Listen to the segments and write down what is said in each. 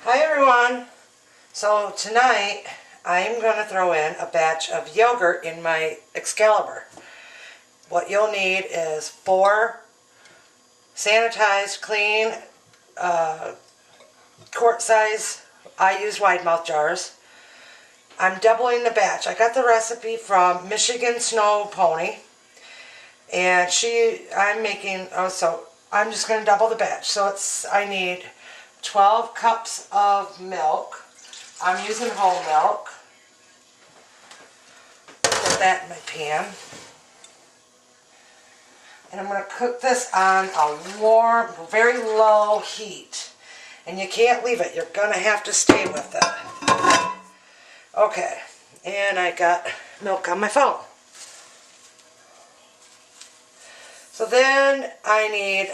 Hi everyone! So tonight I'm going to throw in a batch of yogurt in my Excalibur. What you'll need is 4 sanitized, clean, quart size, I use wide mouth jars. I'm doubling the batch. I got the recipe from Michigansnowpony, and I'm just going to double the batch. So I need 12 cups of milk. I'm using whole milk. Put that in my pan. And I'm going to cook this on a warm, very low heat. And you can't leave it. You're going to have to stay with it. Okay. And I got milk on my phone. So then I need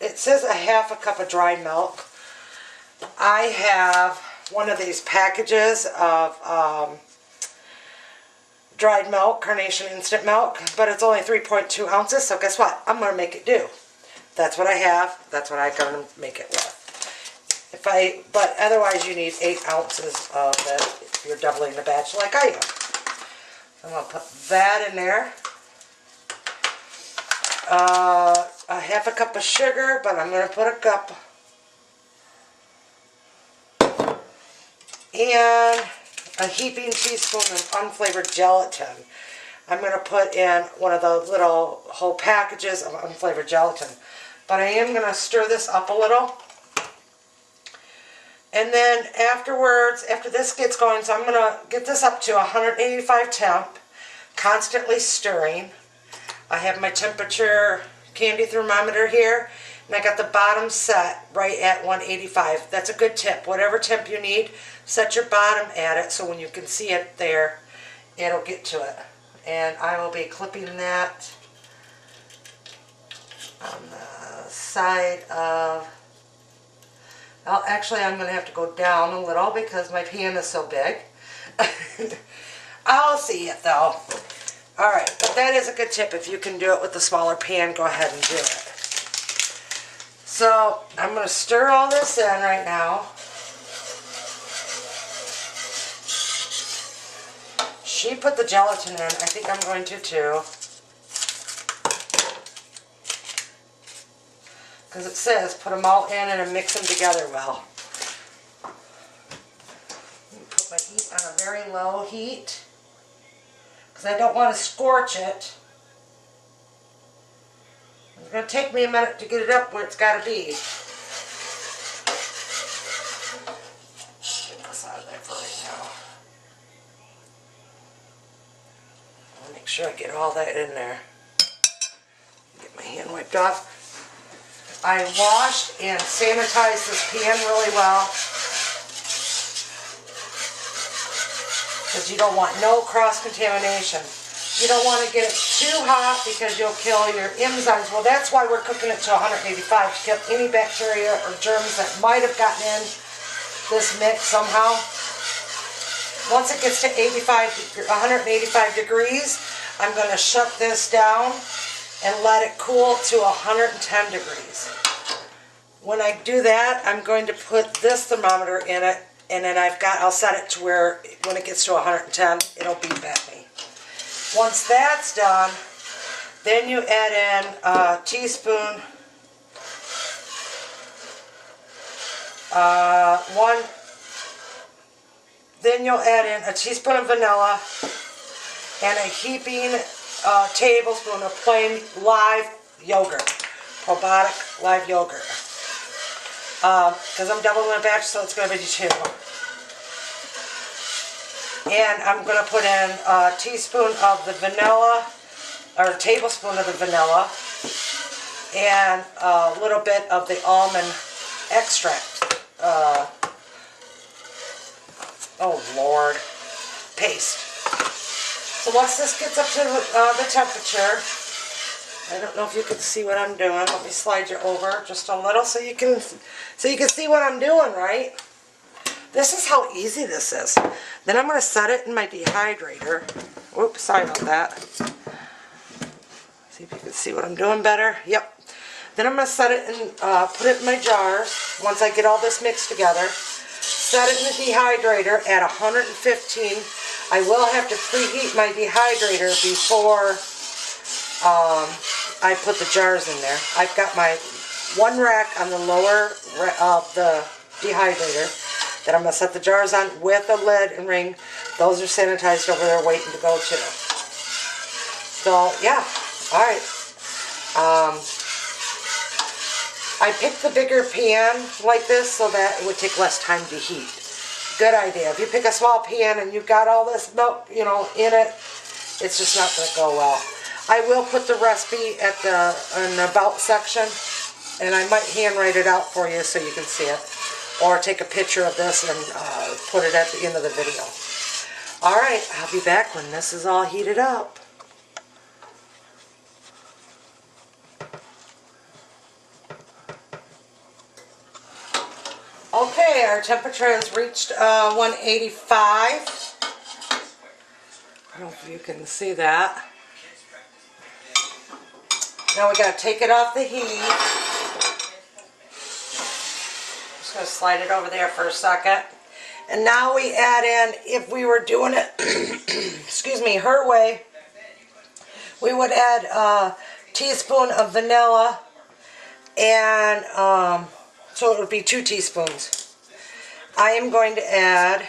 it says a half a cup of dry milk. I have one of these packages of dried milk, Carnation instant milk, but it's only 3.2 ounces, so guess what? I'm going to make it do. That's what I have. That's what I'm going to make it with. But otherwise you need 8 ounces of it if you're doubling the batch like I am. I'm going to put that in there. A half a cup of sugar, but I'm going to put a cup. And a heaping teaspoon of unflavored gelatin. I'm going to put in one of the little whole packages of unflavored gelatin. But I am going to stir this up a little. And then afterwards, after this gets going, so I'm going to get this up to 185 temp, constantly stirring. I have my temperature candy thermometer here, and I got the bottom set right at 185. That's a good tip. Whatever temp you need, set your bottom at it so when you can see it there, it'll get to it. And I will be clipping that on the side of, well, actually I'm going to have to go down a little because my pan is so big. I'll see it though. Alright, but that is a good tip. If you can do it with the smaller pan, go ahead and do it. So, I'm going to stir all this in right now. She put the gelatin in. I think I'm going to too. Because it says put them all in and mix them together well. Put my heat on a very low heat. Because I don't want to scorch it. It's going to take me a minute to get it up where it's got to be. Get this out of there for right now. I'll make sure I get all that in there. Get my hand wiped off. I washed and sanitized this pan really well. Because you don't want no cross-contamination. You don't want to get it too hot because you'll kill your enzymes. Well, that's why we're cooking it to 185 to kill any bacteria or germs that might have gotten in this mix somehow. Once it gets to 185 degrees, I'm going to shut this down and let it cool to 110 degrees. When I do that, I'm going to put this thermometer in it. And then I'll set it to where when it gets to 110, it'll beep at me. Once that's done, then you add in a teaspoon, then you'll add in a teaspoon of vanilla and a heaping tablespoon of plain live yogurt, probiotic live yogurt. Because I'm doubling my batch, so it's going to be 2. And I'm going to put in a teaspoon of the vanilla, or a tablespoon of the vanilla, and a little bit of the almond extract. Oh Lord, paste. So once this gets up to the temperature, I don't know if you can see what I'm doing. Let me slide you over just a little so you can see what I'm doing, right? This is how easy this is. Then I'm going to set it in my dehydrator. Oops, sorry about that. See if you can see what I'm doing better. Yep. Then I'm going to set it in, put it in my jar once I get all this mixed together. Set it in the dehydrator at 115. I will have to preheat my dehydrator before I put the jars in there. I've got my one rack on the lower of the dehydrator that I'm going to set the jars on with a lid and ring. Those are sanitized over there waiting to go too. So yeah, alright. I picked the bigger pan like this so that it would take less time to heat. Good idea. If you pick a small pan and you've got all this milk, you know, in it, it's just not going to go well. I will put the recipe at in the about section, and I might handwrite it out for you so you can see it. Or take a picture of this and put it at the end of the video. Alright, I'll be back when this is all heated up. Okay, our temperature has reached 185. I don't know if you can see that. Now we got to take it off the heat. Just going to slide it over there for a second. And now we add in, if we were doing it, excuse me, her way, we would add a teaspoon of vanilla and so it would be 2 teaspoons. I am going to add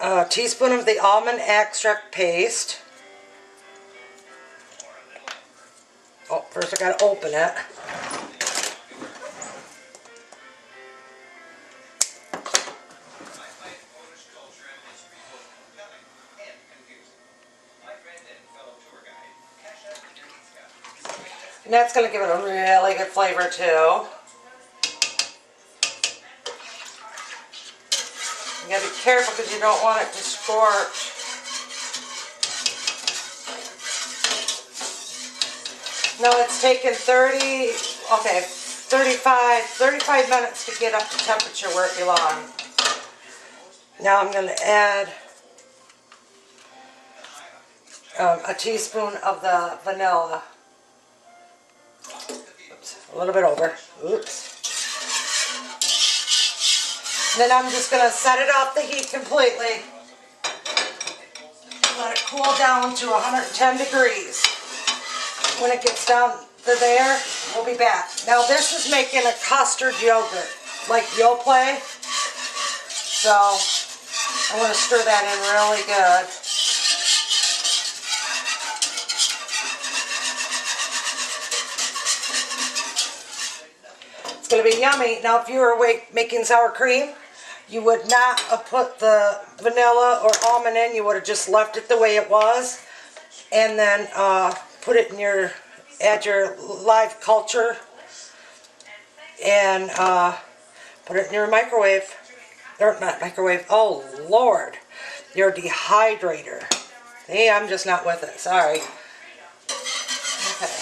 a teaspoon of the almond extract paste. Oh, first I got to open it. And that's going to give it a really good flavor too. You got to be careful because you don't want it to scorch. Now it's taken 35 minutes to get up to temperature where it belongs. Now I'm going to add a teaspoon of the vanilla. Oops, a little bit over. Oops. Then I'm just going to set it off the heat completely. Let it cool down to 110 degrees. When it gets down to there, we'll be back. Now this is making a custard yogurt, like Yoplait. So I'm going to stir that in really good. It's going to be yummy. Now if you were making sour cream, you would not have put the vanilla or almond in. You would have just left it the way it was. And then put it in your, add your live culture and put it in your microwave, or not microwave, oh Lord, your dehydrator. See, I'm just not with it, sorry. Okay,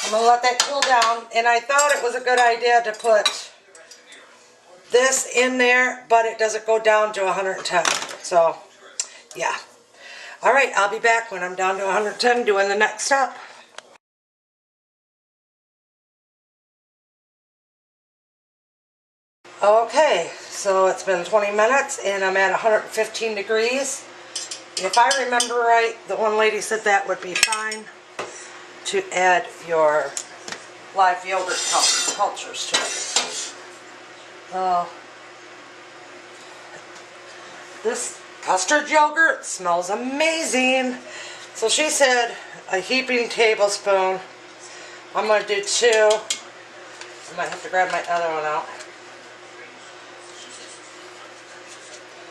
I'm going to let that cool down, and I thought it was a good idea to put this in there, but it doesn't go down to 110, so yeah. Alright, I'll be back when I'm down to 110 doing the next step. Okay, so it's been 20 minutes and I'm at 115 degrees. If I remember right, the one lady said that would be fine to add your live yogurt cultures to it. This custard yogurt smells amazing. So she said a heaping tablespoon. I'm going to do 2. I might have to grab my other one out.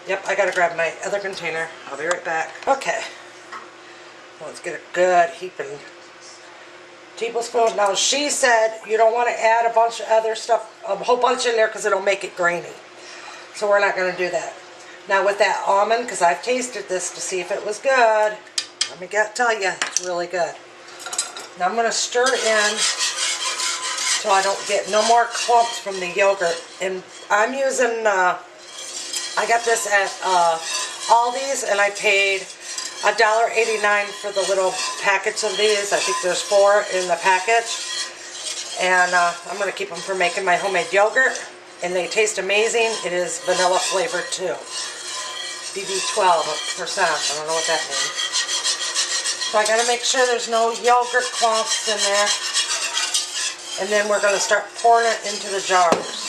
Yep, I got to grab my other container. I'll be right back. Okay. Let's get a good heaping tablespoon. Now she said you don't want to add a bunch of other stuff, a whole bunch in there because it'll make it grainy. So we're not going to do that. Now with that almond, because I've tasted this to see if it was good, let me tell you, it's really good. Now I'm going to stir it in so I don't get no more clumps from the yogurt. And I'm using, I got this at Aldi's and I paid $1.89 for the little packets of these. I think there's 4 in the package. And I'm going to keep them for making my homemade yogurt. And they taste amazing. It is vanilla flavored too. BB 12%. I don't know what that means. So I got to make sure there's no yogurt clumps in there. And then we're going to start pouring it into the jars.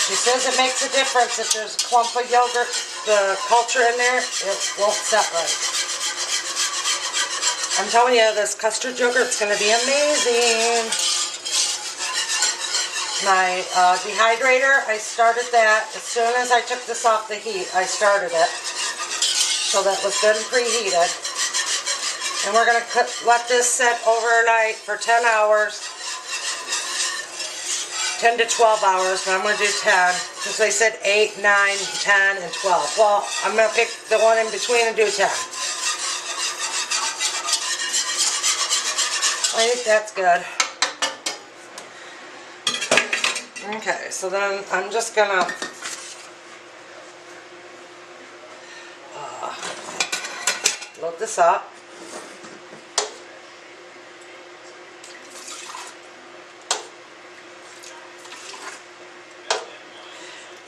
She says it makes a difference if there's a clump of yogurt, the culture in there, it won't set right. I'm telling you, this custard yogurt is going to be amazing. My dehydrator, I started that as soon as I took this off the heat. I started it. So that was good and preheated. And we're going to let this set overnight for 10 hours. 10 to 12 hours, but I'm going to do 10. Because they said 8, 9, 10, and 12. Well, I'm going to pick the one in between and do 10. I think that's good. Okay, so then I'm just going to load this up.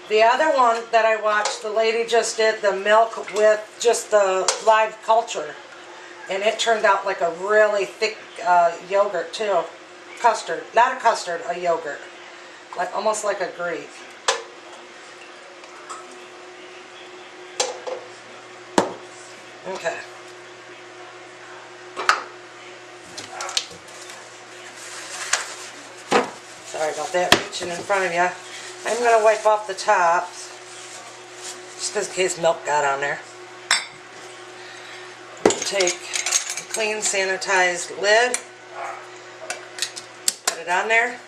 The other one that I watched, the lady just did the milk with just the live culture. And it turned out like a really thick yogurt too. Custard. Not a custard, a yogurt. Like almost like a Greek. Okay. Sorry about that, reaching in front of you. I'm going to wipe off the tops, just in case milk got on there. Take a clean, sanitized lid, put it on there,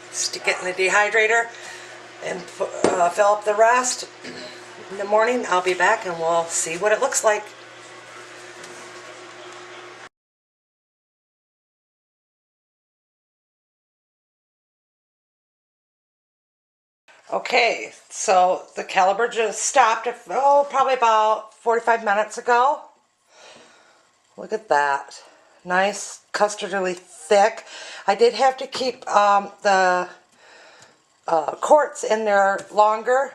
stick it in the dehydrator, and fill up the rest. In the morning, I'll be back and we'll see what it looks like. Okay, so the caliber just stopped, probably about 45 minutes ago. Look at that. Nice, custardy thick. I did have to keep the quarts in there longer.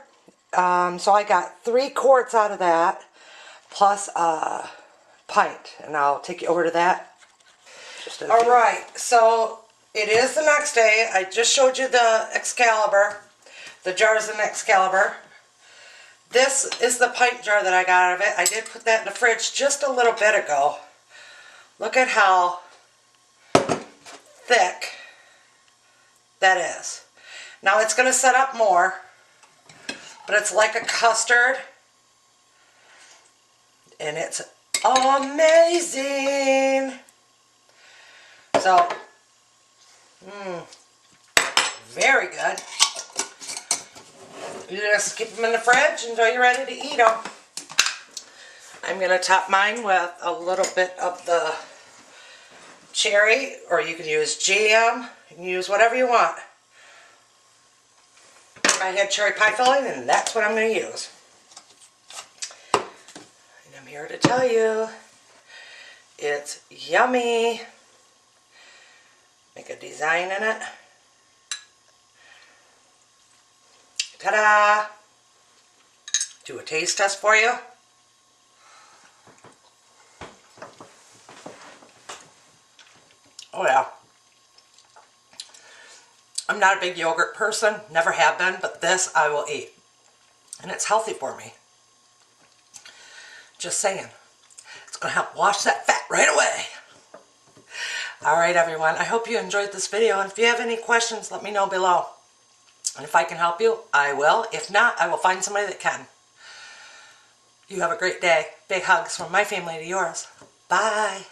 So I got 3 quarts out of that, plus a pint. And I'll take you over to that. Alright, so it is the next day. I just showed you the Excalibur. The jars in Excalibur. This is the pint jar that I got out of it. I did put that in the fridge just a little bit ago. Look at how thick that is. Now it's going to set up more, but it's like a custard. And it's amazing. So, very good. You just keep them in the fridge until you're ready to eat them. I'm going to top mine with a little bit of the cherry, or you can use jam. You can use whatever you want. I had cherry pie filling, and that's what I'm going to use. And I'm here to tell you, it's yummy. Make a design in it. Ta-da! Do a taste test for you. Oh yeah. I'm not a big yogurt person, never have been, but this I will eat. And it's healthy for me. Just saying. It's going to help wash that fat right away. Alright everyone, I hope you enjoyed this video, and if you have any questions, let me know below. And if I can help you, I will. If not, I will find somebody that can. You have a great day. Big hugs from my family to yours. Bye.